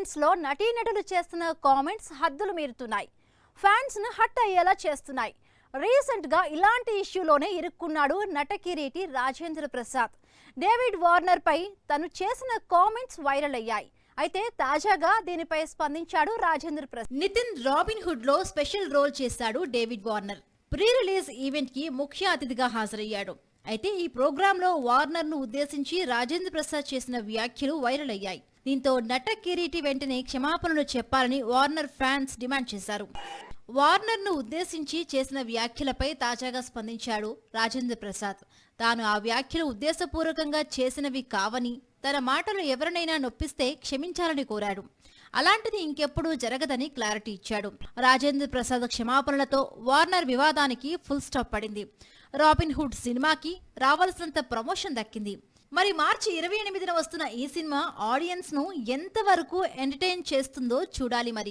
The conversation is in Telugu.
కామెంట్స్ లో నటీనటులు చేస్తున్న కామెంట్స్ హద్దులు మీరుతున్నాయి. ఫ్యాన్స్ ను హట్ అయ్యేలా చేస్తున్నాయి. రీసెంట్ గా ఇలాంటి ఇష్యూలోనే ఇరుక్కున్నాడు నటకిరీటి రాజేంద్ర ప్రసాద్. డేవిడ్ వార్నర్ పై తను చేసిన కామెంట్స్ వైరల్ అయ్యాయి. అయితే తాజాగా దీనిపై స్పందించాడు రాజేంద్ర ప్రసాద్. నితిన్ రాబిన్ హుడ్ లో స్పెషల్ రోల్ చేశాడు David Warner. Pre release event కి ముఖ్య అతిథిగా హాజరయ్యాడు. అయితే ఈ ప్రోగ్రామ్ లో వార్నర్ ను ఉద్దేశించి రాజేంద్ర ప్రసాద్ చేసిన వ్యాఖ్యలు వైరల్ అయ్యాయి. దీంతో నట కిరీటి వెంటనే క్షమాపణలు చెప్పాలని వార్నర్ ఫ్యాన్స్ డిమాండ్ చేశారు. వార్నర్ ను ఉద్దేశించి చేసిన వ్యాఖ్యలపై తాజాగా స్పందించాడు రాజేంద్ర ప్రసాద్. తాను ఆ వ్యాఖ్యలు ఉద్దేశపూర్వకంగా చేసినవి కావని, తన మాటలు ఎవరినైనా నొప్పిస్తే క్షమించాలని కోరాడు. అలాంటిది ఇంకెప్పుడూ జరగదని క్లారిటీ ఇచ్చాడు. రాజేంద్ర ప్రసాద్ క్షమాపణలతో వార్నర్ వివాదానికి ఫుల్ స్టాప్ పడింది. రాబిన్ హుడ్ సినిమాకి రావాల్సినంత ప్రమోషన్ దక్కింది. మరి మార్చి 28న వస్తున్న ఈ సినిమా ఆడియన్స్ ను ఎంతవరకు ఎంటర్టైన్ చేస్తుందో చూడాలి మరి.